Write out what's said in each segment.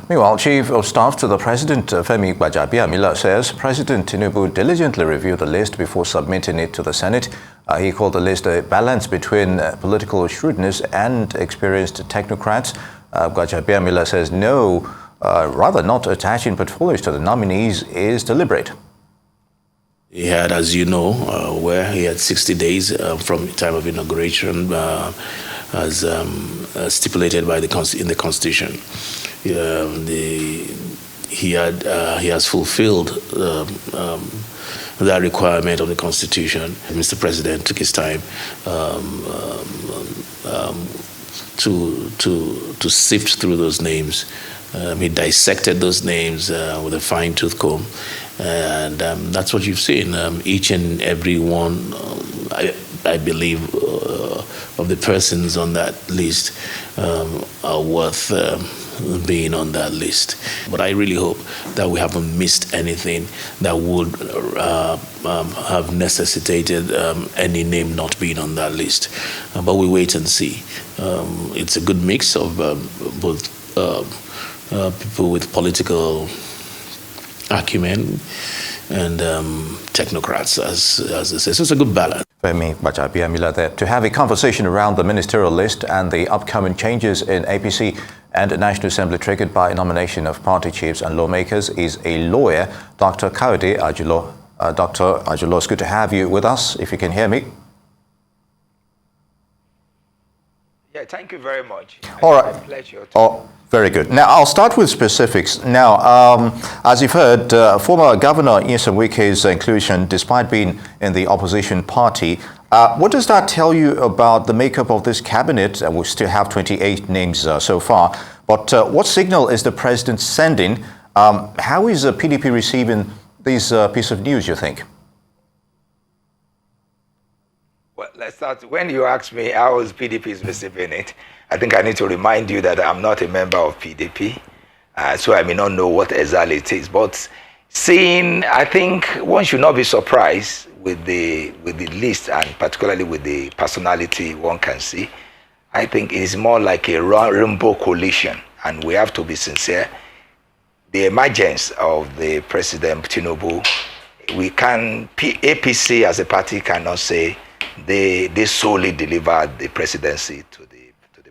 Meanwhile, Chief of Staff to the President, Femi Gbajabiamila, says President Tinubu diligently reviewed the list before submitting it to the Senate. He called the list a balance between political shrewdness and experienced technocrats. Gbajabiamila says not attaching portfolios to the nominees is deliberate. He had, as you know, where he had 60 days from the time of inauguration, as stipulated by in the Constitution. He has fulfilled that requirement of the Constitution. Mr. President took his time to sift through those names. He dissected those names with a fine-tooth comb, and that's what you've seen. Each and every one, I believe, of the persons on that list are worth being on that list. But I really hope that we haven't missed anything that would have necessitated any name not being on that list. But we wait and see. It's a good mix of both people with political acumen and technocrats, as they say. So it's a good balance. Femi Gbajabiamila there to have a conversation around the ministerial list and the upcoming changes in APC and National Assembly triggered by nomination of party chiefs and lawmakers is a lawyer, Dr. Kayode Ajulo. Dr. Ajulo, it's good to have you with us, if you can hear me. Yeah, thank you very much. All right. It's a pleasure. Very good. Now, I'll start with specifics. Now, as you've heard, former Governor Nyesom Wike's inclusion, despite being in the opposition party, what does that tell you about the makeup of this cabinet? We still have 28 names so far. But what signal is the president sending? How is the PDP receiving this piece of news, you think? Well, let's start. When you ask me how is PDP is receiving it, I think I need to remind you that I'm not a member of PDP, so I may not know what exactly it is. But I think one should not be surprised with the list, and particularly with the personality one can see. I think it is more like a rainbow coalition, and we have to be sincere. The emergence of the President Tinubu, APC as a party cannot say they solely delivered the presidency to the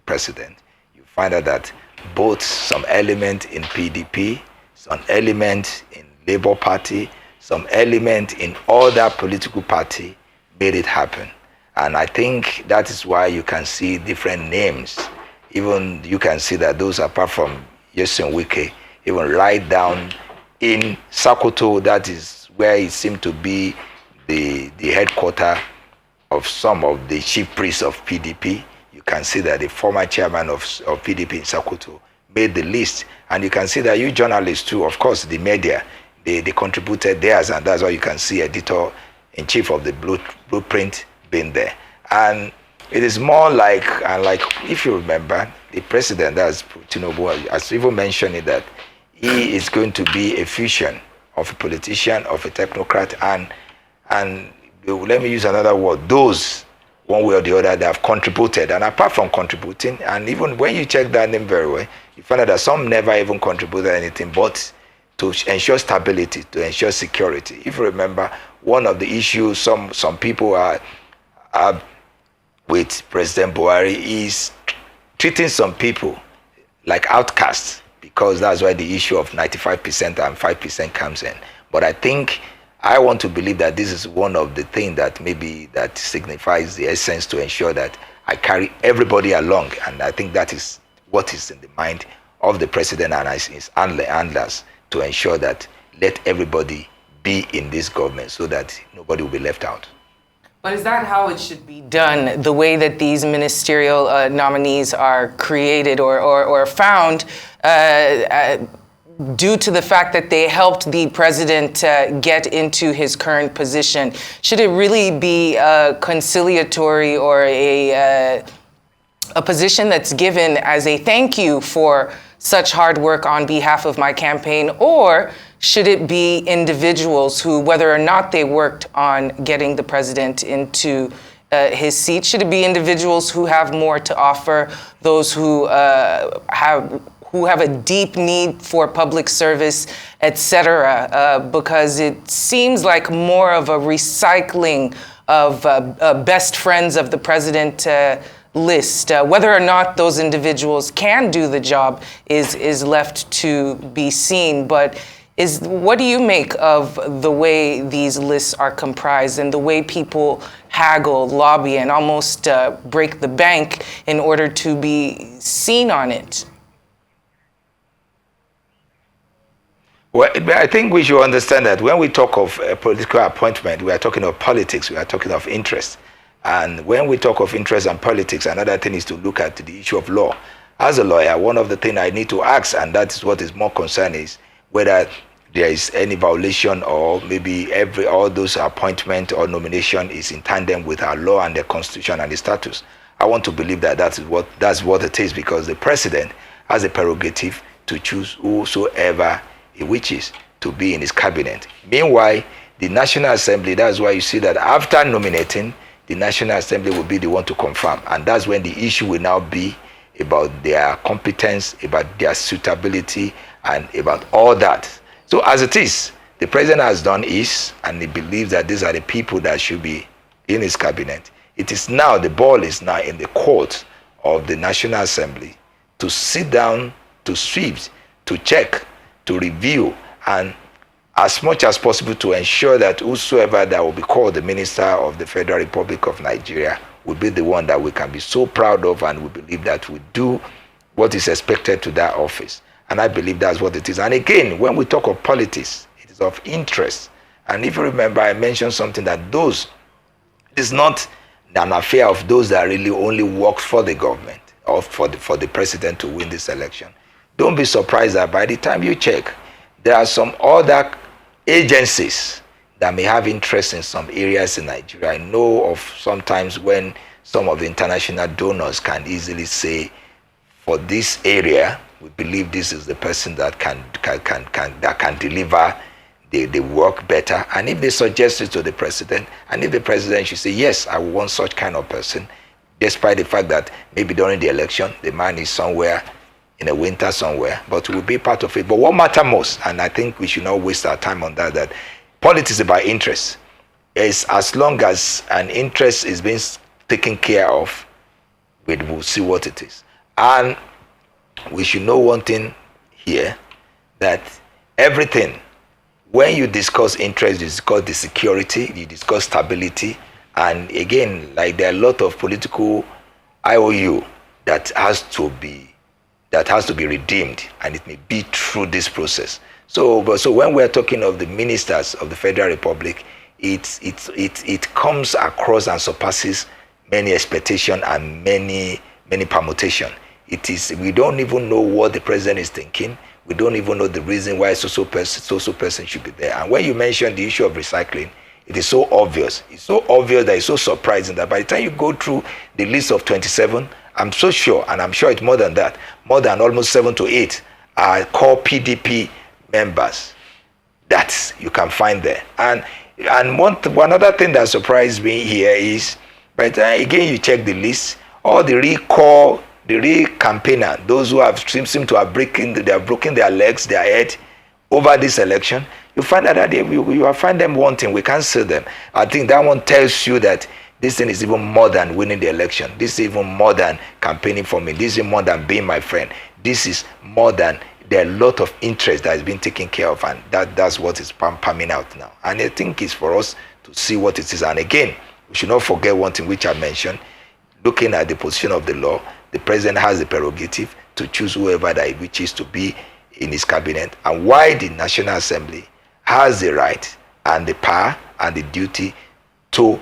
president. You find out that both some element in PDP, some element in Labour Party, some element in other political party made it happen. And I think that is why you can see different names. Even you can see that those apart from Nyesom Wike, even right down in Sokoto, that is where it seemed to be the headquarters of some of the chief priests of PDP. You can see that the former chairman of PDP in Sokoto made the list. And you can see that you journalists too, of course, the media, they contributed theirs, and that's why you can see editor-in-chief of the blueprint being there. And it is more like if you remember, the president, that's Tinubu, has even mentioned it, that he is going to be a fusion of a politician, of a technocrat, and let me use another word, those one way or the other that have contributed. And apart from contributing, and even when you check that name very well, you find out that some never even contributed anything but to ensure stability, to ensure security. If you remember, one of the issues some people are with President Buhari is treating some people like outcasts, because that's why the issue of 95% and 5% comes in. But I want to believe that this is one of the things that maybe that signifies the essence to ensure that I carry everybody along. And I think that is what is in the mind of the president and his handlers, to ensure that let everybody be in this government so that nobody will be left out. But is that how it should be done, the way that these ministerial nominees are created or found, due to the fact that they helped the president get into his current position? Should it really be conciliatory or a position that's given as a thank you for such hard work on behalf of my campaign, or should it be individuals who, whether or not they worked on getting the president into his seat? Should it be individuals who have more to offer, those who have a deep need for public service, etc.? Because it seems like more of a recycling of best friends of the president list. Whether or not those individuals can do the job is left to be seen. But what do you make of the way these lists are comprised and the way people haggle, lobby, and almost break the bank in order to be seen on it? Well, I think we should understand that when we talk of a political appointment, we are talking of politics, we are talking of interest. And when we talk of interest and politics, another thing is to look at the issue of law. As a lawyer, one of the things I need to ask, and that is what is more concerned, is whether there is any violation or maybe all those appointment or nomination is in tandem with our law and the constitution and the status. I want to believe that that's what it is, because the president has a prerogative to choose whosoever he wishes to be in his cabinet. Meanwhile, the National Assembly, that's why you see that after nominating, the National Assembly will be the one to confirm. And that's when the issue will now be about their competence, about their suitability, and about all that. So as it is, the president has done his, and he believes that these are the people that should be in his cabinet. It is now, the ball is now in the court of the National Assembly to sit down, to sweep, to check, to review, and as much as possible to ensure that whosoever that will be called the Minister of the Federal Republic of Nigeria will be the one that we can be so proud of, and we believe that we do what is expected to that office. And I believe that's what it is. And again, when we talk of politics, it is of interest. And if you remember, I mentioned something that it is not an affair of those that really only work for the government or for the president to win this election. Don't be surprised that by the time you check, there are some other agencies that may have interest in some areas in Nigeria. I know of sometimes when some of the international donors can easily say, for this area, we believe this is the person that can deliver the work better. And if they suggest it to the president, and if the president should say, yes, I want such kind of person, despite the fact that maybe during the election, the man is somewhere in a winter somewhere, but will be part of it. But what matters most, and I think we should not waste our time on that politics is about interest. Is as long as an interest is being taken care of, we will see what it is. And we should know one thing here, that everything, when you discuss interest, you discuss the security, you discuss stability, and again, like there are a lot of political IOU that has to be redeemed, and it may be through this process. So when we're talking of the ministers of the Federal Republic, it comes across and surpasses many expectations and many permutation. We don't even know what the president is thinking. We don't even know the reason why so person should be there. And when you mention the issue of recycling, it is so obvious. It's so obvious that it's so surprising that by the time you go through the list of 27, I'm so sure, and I'm sure it's more than that, more than almost 7 to 8 are core PDP members that you can find there. And one other thing that surprised me here is, by the time again you check the list, all the real campaigner, those who have seem to have broken their legs, their head over this election, you find out that you find them wanting. We can't see them. I think that one tells you that this thing is even more than winning the election. This is even more than campaigning for me. This is more than being my friend. This is more than, there are a lot of interest that has been taken care of, and that's what is palming out now. And I think it's for us to see what it is. And again, we should not forget one thing which I mentioned. Looking at the position of the law, the president has the prerogative to choose whoever that he wishes to be in his cabinet, and why the National Assembly has the right and the power and the duty to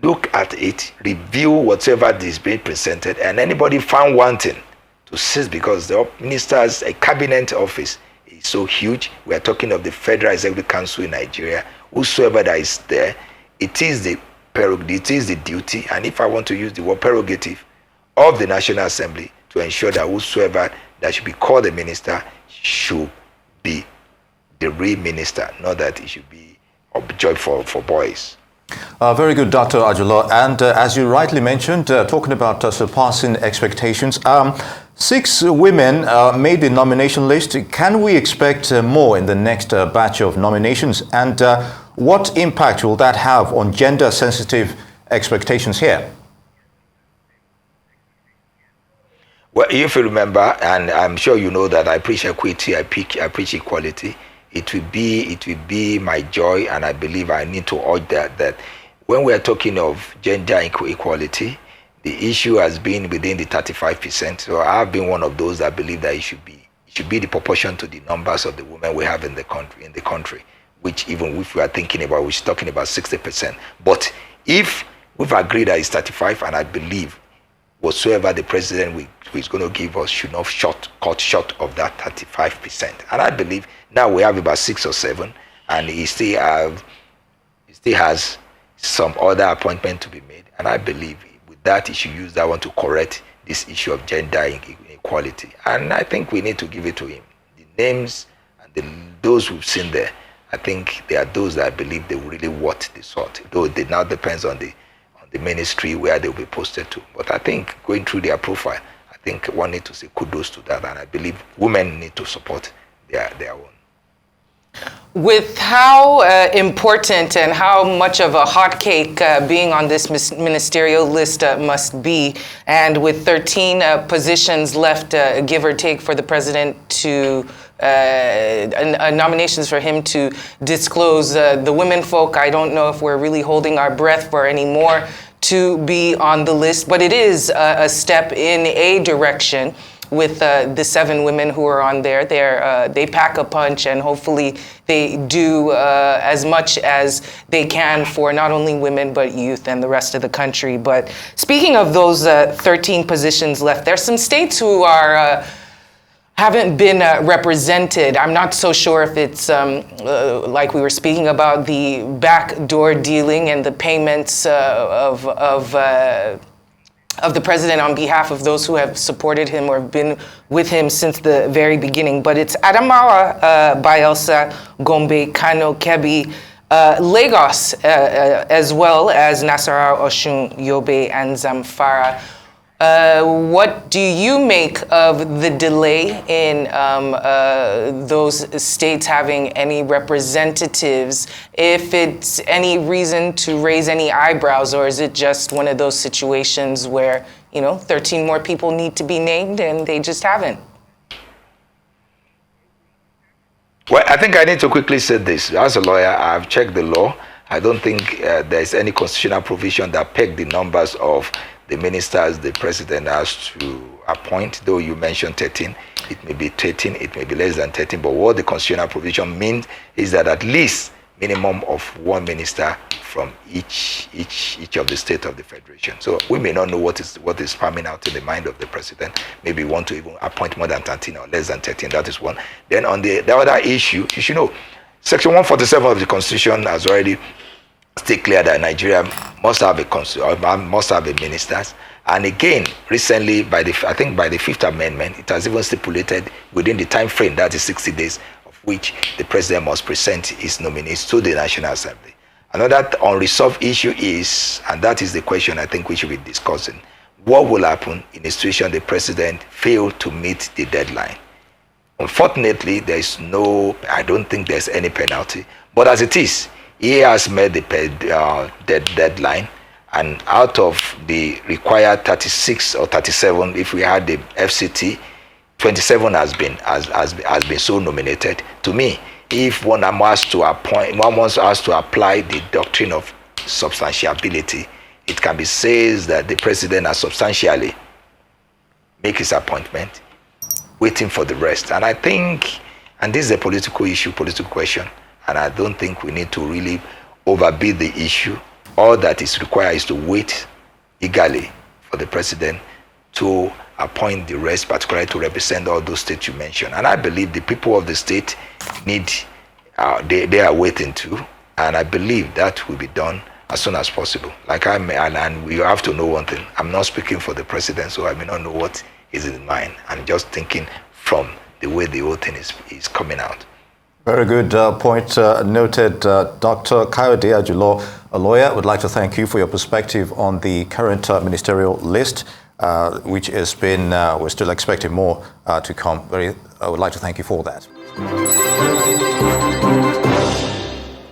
look at it, review whatever is being presented, and anybody found wanting to cease, because the minister's a cabinet office is so huge. We are talking of the Federal Executive Council in Nigeria. Whosoever that is there, it is the duty, and if I want to use the word prerogative, of the National Assembly to ensure that whosoever that should be called a minister should be the real minister, not that it should be a joy for boys. Very good, Dr. Ajulo. And as you rightly mentioned, talking about surpassing expectations, 6 women made the nomination list. Can we expect more in the next batch of nominations? And what impact will that have on gender-sensitive expectations here? Well, if you remember, and I'm sure you know that I preach equity, I preach equality. It will be my joy, and I believe I need to urge that when we are talking of gender equality, the issue has been within the 35%. So I've been one of those that believe that it should be the proportion to the numbers of the women we have in the country, which even if we are thinking about, we're talking about 60%. But if we've agreed that it's 35, and I believe whatsoever the president is going to give us should not cut short of that 35%. And I believe now we have about 6 or 7, and he still has some other appointment to be made. And I believe with that, he should use that one to correct this issue of gender inequality. And I think we need to give it to him. The names and those we've seen there, I think they are those that I believe they really worth the salt. Though it now depends on the ministry where they'll be posted to. But I think going through their profile, I think one needs to say kudos to that, and I believe women need to support their own. With how important and how much of a hotcake being on this ministerial list must be, and with 13 positions left, give or take, for the president to nominations for him to disclose, the women folk, I don't know if we're really holding our breath for any more to be on the list, but it is a step in a direction. With the 7 women who are on there, they pack a punch, and hopefully they do as much as they can for not only women but youth and the rest of the country. But speaking of those 13 positions left, there's some states who are haven't been represented. I'm not so sure if it's like we were speaking about the backdoor dealing and the payments of the president on behalf of those who have supported him or been with him since the very beginning. But it's Adamawa, Bayelsa, Gombe, Kano, Kebbi, Lagos, as well as Nasarawa, Osun, Yobe, and Zamfara. What do you make of the delay in those states having any representatives? If it's any reason to raise any eyebrows, or is it just one of those situations where, 13 more people need to be named and they just haven't? Well, I think I need to quickly say this. As a lawyer, I've checked the law. I don't think there's any constitutional provision that pegs the numbers of the ministers the president has to appoint. Though you mentioned 13, it may be 13, it may be less than 13, but what the constitutional provision means is that at least minimum of 1 minister from each of the state of the federation. So we may not know what is palming out in the mind of the president. Maybe want to even appoint more than 13 or less than 13. That is one. Then on the other issue, you should know, Section 147 of the Constitution has already stayed clear that Nigeria must have a ministers. And again, recently, I think by the 5th Amendment, it has even stipulated within the time frame, that is 60 days, of which the president must present his nominees to the National Assembly. Another unresolved issue is, and that is the question I think we should be discussing, what will happen in a situation the president failed to meet the deadline? Unfortunately, I don't think there's any penalty, but as it is, he has met the deadline, and out of the required 36 or 37, if we had the FCT, 27 has been so nominated. To me, if one wants to apply the doctrine of substantiability, it can be said that the president has substantially make his appointment, waiting for the rest. And I think, and this is a political issue, political question, and I don't think we need to really overbid the issue. All that is required is to wait eagerly for the president to appoint the rest, particularly to represent all those states you mentioned. And I believe the people of the state need, they are waiting too, and I believe that will be done as soon as possible. And we have to know one thing. I'm not speaking for the president, so I may not know what is in mind. I'm just thinking from the way the whole thing is coming out. Very good point noted, Dr. Kayode Ajulo, a lawyer. I would like to thank you for your perspective on the current ministerial list, which has been, we're still expecting more to come. I would like to thank you for that.